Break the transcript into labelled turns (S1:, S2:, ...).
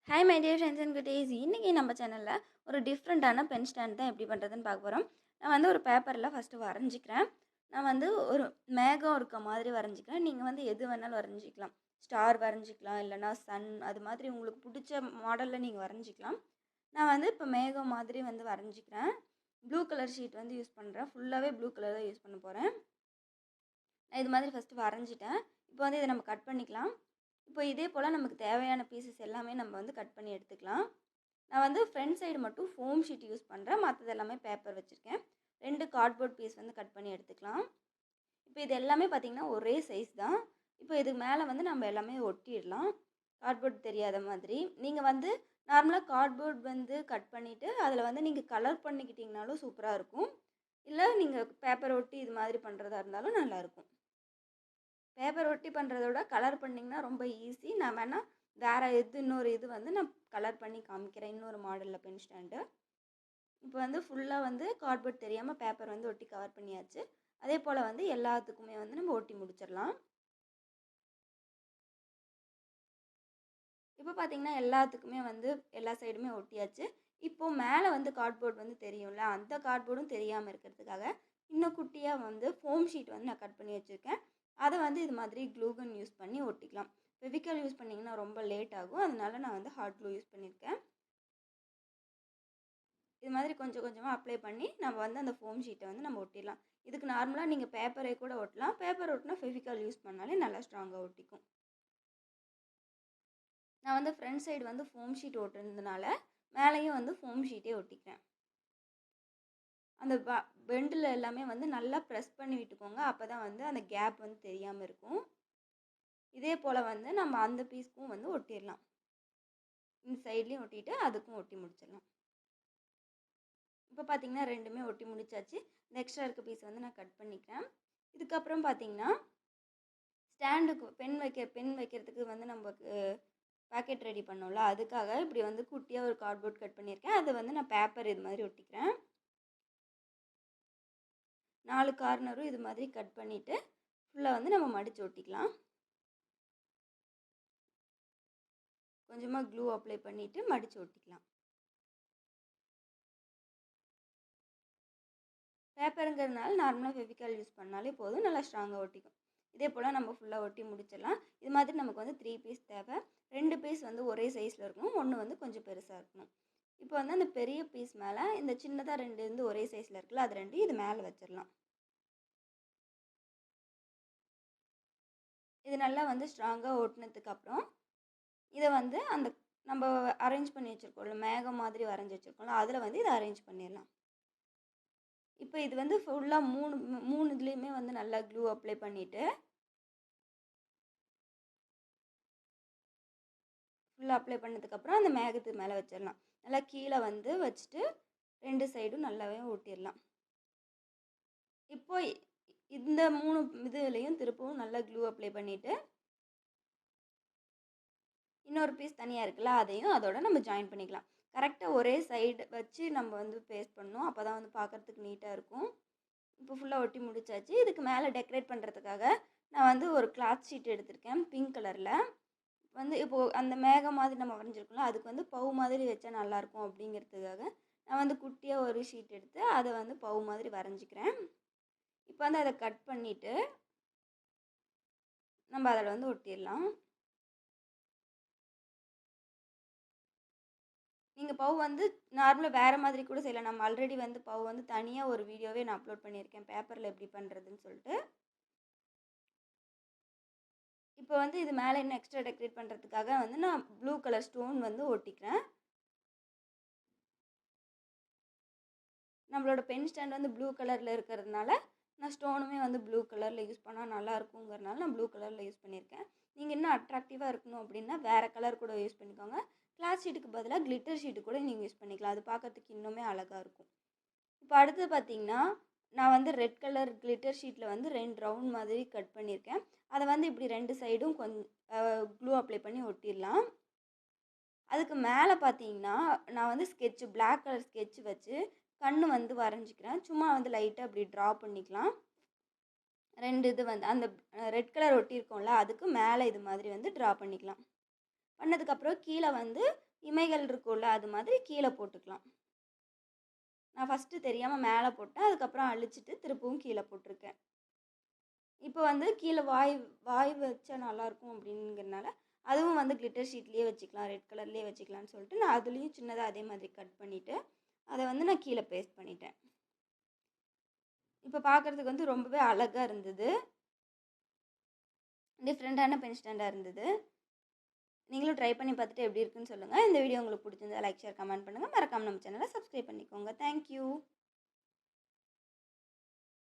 S1: Hi my dear friends and good days. இன்னைக்கு நம்ம சேனலில் ஒரு டிஃப்ரெண்ட்டான பென் ஸ்டாண்ட் தான் எப்படி பண்ணுறதுன்னு பார்க்க போகிறோம். நான் வந்து ஒரு பேப்பரில் ஃபஸ்ட்டு வரைஞ்சிக்கிறேன். நான் வந்து ஒரு மேகம் இருக்க மாதிரி வரைஞ்சிக்கிறேன். நீங்கள் வந்து எது வேணாலும் வரைஞ்சிக்கலாம். ஸ்டார் வரைஞ்சிக்கலாம், இல்லைனா சன், அது மாதிரி உங்களுக்கு பிடிச்ச மாடலில் நீங்கள் வரைஞ்சிக்கலாம். நான் வந்து இப்போ மேகம் மாதிரி வந்து வரைஞ்சிக்கிறேன். ப்ளூ கலர் ஷீட் வந்து யூஸ் பண்ணுறேன். ஃபுல்லாகவே ப்ளூ கலர் தான் யூஸ் பண்ண போகிறேன். நான் இது மாதிரி ஃபஸ்ட்டு வரைஞ்சிட்டேன். இப்போ வந்து இதை நம்ம கட் பண்ணிக்கலாம். இப்போ இதே போல் நமக்கு தேவையான பீசஸ் எல்லாமே நம்ம வந்து கட் பண்ணி எடுத்துக்கலாம். நான் வந்து ஃப்ரண்ட் சைடு மட்டும் ஃபோம் ஷீட் யூஸ் பண்ணுறேன். மற்றது எல்லாமே பேப்பர் வச்சுருக்கேன். 2 கார்ட்போர்ட் பீஸ் வந்து கட் பண்ணி எடுத்துக்கலாம். இப்போ இது எல்லாமே பார்த்திங்கன்னா ஒரே சைஸ் தான். இப்போ இதுக்கு மேலே வந்து நம்ம எல்லாமே ஒட்டிடலாம், கார்ட்போர்ட் தெரியாத மாதிரி. நீங்கள் வந்து நார்மலாக கார்ட்போர்ட் வந்து கட் பண்ணிவிட்டு அதில் வந்து நீங்கள் கலர் பண்ணிக்கிட்டிங்கனாலும் சூப்பராக இருக்கும். இல்லை நீங்கள் பேப்பர் ஒட்டி இது மாதிரி பண்ணுறதா இருந்தாலும் நல்லாயிருக்கும். பேப்பர் ஒட்டி பண்ணுறதோட கலர் பண்ணிங்கன்னா ரொம்ப ஈஸி. நான் வேணால் வேறு இன்னொரு இது வந்து நான் கலர் பண்ணி காமிக்கிறேன், இன்னொரு மாடலில் பென் ஸ்டாண்டு. இப்போ வந்து ஃபுல்லாக வந்து கார்ட்போர்ட் தெரியாமல் பேப்பர் வந்து ஒட்டி கவர் பண்ணியாச்சு. அதே போல் வந்து எல்லாத்துக்குமே வந்து நம்ம ஒட்டி முடிச்சிடலாம். இப்போ பார்த்திங்கன்னா எல்லாத்துக்குமே வந்து எல்லா சைடுமே ஒட்டியாச்சு. இப்போது மேலே வந்து கார்ட்போர்ட் வந்து தெரியும்ல, அந்த கார்ட்போர்டும் தெரியாமல் இருக்கிறதுக்காக இன்னும் குட்டியாக வந்து ஃபோம் ஷீட் வந்து நான் கட் பண்ணி வச்சுருக்கேன். அதை வந்து இது மாதிரி க்ளூகன் யூஸ் பண்ணி ஒட்டிக்கலாம். ஃபெவிகால் யூஸ் பண்ணிங்கன்னா ரொம்ப லேட் ஆகும், அதனால நான் வந்து ஹாட் க்ளூ யூஸ் பண்ணியிருக்கேன். இது மாதிரி கொஞ்சம் கொஞ்சமாக அப்ளை பண்ணி நம்ம வந்து அந்த ஃபோம் ஷீட்டை வந்து நம்ம ஒட்டிடலாம். இதுக்கு நார்மலாக நீங்கள் பேப்பரை கூட ஒட்டலாம். பேப்பர் ஒட்டினா ஃபெவிகால் யூஸ் பண்ணாலே நல்லா ஸ்ட்ராங்காக ஒட்டிக்கும். நான் வந்து ஃப்ரண்ட் சைடு வந்து ஃபோம் ஷீட் ஒட்டுறதுனால மேலேயும் வந்து ஃபோம் ஷீட்டே ஒட்டிக்கிறேன். அந்த பெண்டில் எல்லாமே வந்து நல்லா ப்ரெஸ் பண்ணி விட்டுக்கோங்க, அப்போ தான் வந்து அந்த கேப் வந்து தெரியாமல் இருக்கும். இதே போல் வந்து நம்ம அந்த பீஸ்க்கும் வந்து ஒட்டிடலாம். இந்த சைட்லேயும் ஒட்டிட்டு அதுக்கும் ஒட்டி முடிச்சிடலாம். இப்போ பார்த்திங்கன்னா ரெண்டுமே ஒட்டி முடிச்சாச்சு. இந்த எக்ஸ்ட்ரா இருக்க பீஸ் வந்து நான் கட் பண்ணிக்கிறேன். இதுக்கப்புறம் பார்த்திங்கன்னா ஸ்டாண்டுக்கு பென் வைக்கிறதுக்கு வந்து நமக்கு பேக்கெட் ரெடி பண்ணோம்ல, அதுக்காக இப்படி வந்து குட்டியாக ஒரு கார்ட்போர்ட் கட் பண்ணியிருக்கேன். அதை வந்து நான் பேப்பர் இது மாதிரி ஒட்டிக்கிறேன். 4 கார்னரும் இது மாதிரி கட் பண்ணிவிட்டு ஃபுல்லாக வந்து நம்ம மடித்து ஒட்டிக்கலாம். கொஞ்சமாக க்ளூ அப்ளை பண்ணிவிட்டு மடித்து ஒட்டிக்கலாம். பேப்பருங்கிறதுனால நார்மலாக ஃபெவிகால் யூஸ் பண்ணாலே போதும், நல்லா ஸ்ட்ராங்காக ஒட்டிக்கும். இதே போல் நம்ம ஃபுல்லாக ஒட்டி முடிச்சிடலாம். இது மாதிரி நமக்கு வந்து 3 பீஸ் தேவை. 2 பீஸ் வந்து ஒரே சைஸில் இருக்கணும், 1 வந்து கொஞ்சம் பெருசாக இருக்கணும். இப்போ வந்து அந்த பெரிய பீஸ் மேலே இந்த சின்னதாக 2 வந்து ஒரே சைஸில் இருக்குல்ல, அது 2 இது மேலே வச்சிடலாம். இது நல்லா வந்து ஸ்ட்ராங்காக ஒட்டினதுக்கப்புறம் இதை வந்து அந்த நம்ம அரேஞ்ச் பண்ணி வச்சுருக்கோம்ல, மேகம் மாதிரி வரைஞ்சி வச்சுருக்கோம்ல, அதில் வந்து இதை அரேஞ்ச் பண்ணிடலாம். இப்போ இது வந்து ஃபுல்லாக மூணு இதுலேயுமே வந்து நல்லா க்ளூ அப்ளை பண்ணிவிட்டு ஃபுல்லாக அப்ளை பண்ணதுக்கப்புறம் அந்த மேகத்துக்கு மேலே வச்சிடலாம். நல்லா கீழே வந்து வச்சுட்டு 2 சைடும் நல்லாவே ஒட்டிடலாம். இப்போ இந்த 3 இதுலேயும் திருப்பவும் நல்லா க்ளூ அப்ளை பண்ணிவிட்டு இன்னொரு பீஸ் தனியாக இருக்குல்ல, அதையும் அதோட நம்ம ஜாயின் பண்ணிக்கலாம். கரெக்டாக ஒரே சைடு வச்சு நம்ம வந்து பேஸ்ட் பண்ணணும், அப்போ தான் வந்து பார்க்குறதுக்கு நீட்டாக இருக்கும். இப்போ ஃபுல்லாக ஒட்டி முடிச்சாச்சு. இதுக்கு மேலே டெக்கரேட் பண்ணுறதுக்காக நான் வந்து ஒரு கிளாத் ஷீட் எடுத்திருக்கேன் பிங்க் கலரில். வந்து இப்போது அந்த மேகம் மாதிரி நம்ம வரைஞ்சிருக்கோம்ல, அதுக்கு வந்து பவு மாதிரி வச்சா நல்லாயிருக்கும் அப்படிங்கிறதுக்காக நான் வந்து குட்டியாக ஒரு ஷீட் எடுத்து அதை வந்து பவு மாதிரி வரைஞ்சிக்கிறேன். இப்போ வந்து அதை கட் பண்ணிவிட்டு நம்ம அதில் வந்து ஒட்டிடலாம். நீங்கள் பவு வந்து நார்மலாக வேறு மாதிரி கூட செய்யலாம். நம்ம ஆல்ரெடி வந்து பவு வந்து தனியாக ஒரு வீடியோவே நான் அப்லோட் பண்ணியிருக்கேன், பேப்பரில் எப்படி பண்ணுறதுன்னு சொல்லிட்டு. இப்போ வந்து இது மேலே இன்னும் எக்ஸ்ட்ரா டெக்கரேட் பண்ணுறதுக்காக வந்து நான் ப்ளூ கலர் ஸ்டோன் வந்து ஒட்டிக்கிறேன். நம்மளோட பென் ஸ்டாண்ட் வந்து ப்ளூ கலரில் இருக்கிறதுனால நான் ஸ்டோனுமே வந்து ப்ளூ கலரில் யூஸ் பண்ணால் நல்லா இருக்குங்கிறதுனால நான் ப்ளூ கலரில் யூஸ் பண்ணியிருக்கேன். நீங்கள் இன்னும் அட்ராக்டிவாக இருக்கணும் அப்படின்னா வேறு கலர் கூட யூஸ் பண்ணிக்கோங்க. கிளாஸ் ஷீட்டுக்கு பதிலாக கிளிட்டர் ஷீட்டு கூட நீங்கள் யூஸ் பண்ணிக்கலாம், அது பார்க்குறதுக்கு இன்னுமே அழகாக இருக்கும். இப்போ அடுத்து பார்த்திங்கன்னா நான் வந்து ரெட் கலர் கிளிட்டர் ஷீட்டில் வந்து 2 ரவுண்ட் மாதிரி கட் பண்ணியிருக்கேன். அதை வந்து இப்படி 2 சைடும் கொஞ்சம் க்ளூ அப்ளை பண்ணி ஒட்டிடலாம். அதுக்கு மேலே பார்த்தீங்கன்னா நான் வந்து பிளாக் கலர் ஸ்கெட்ச் வச்சு கண்ணு வந்து வரைஞ்சிக்கிறேன். சும்மா வந்து லைட்டாக அப்படி ட்ரா பண்ணிக்கலாம். 2 இது வந்து அந்த ரெட் கலர் ஒட்டியிருக்கோம்ல, அதுக்கு மேலே இது மாதிரி வந்து ட்ரா பண்ணிக்கலாம். பண்ணதுக்கப்புறம் கீழே வந்து இமைகள் இருக்கும்ல அது மாதிரி கீழே போட்டுக்கலாம். நான் ஃபஸ்ட்டு தெரியாமல் மேலே போட்டேன், அதுக்கப்புறம் அழிச்சிட்டு திருப்பவும் கீழே போட்டிருக்கேன். இப்போ வந்து கீழே வாய் வாய் வச்சா நல்லாயிருக்கும் அப்படிங்கிறனால அதுவும் வந்து கிளிட்டர் ஷீட்லேயே வச்சுக்கலாம், ரெட் கலர்லேயே வச்சுக்கலான்னு சொல்லிட்டு நான் அதுலேயும் சின்னதாக அதே மாதிரி கட் பண்ணிவிட்டு அதை வந்து நான் கீழே பேஸ்ட் பண்ணிட்டேன். இப்போ பார்க்குறதுக்கு வந்து ரொம்பவே அழகாக இருந்தது, டிஃப்ரெண்ட்டான பென் ஸ்டாண்டாக இருந்தது. நீங்களும் ட்ரை பண்ணி பார்த்துட்டு எப்படி இருக்குன்னு சொல்லுங்கள். இந்த வீடியோ உங்களுக்கு பிடிச்சிருந்தா லைக், ஷேர், கமெண்ட் பண்ணுங்கள். மறக்காமல் நம்ம சேனலை சப்ஸ்கிரைப் பண்ணிக்கோங்க. தேங்க்யூ.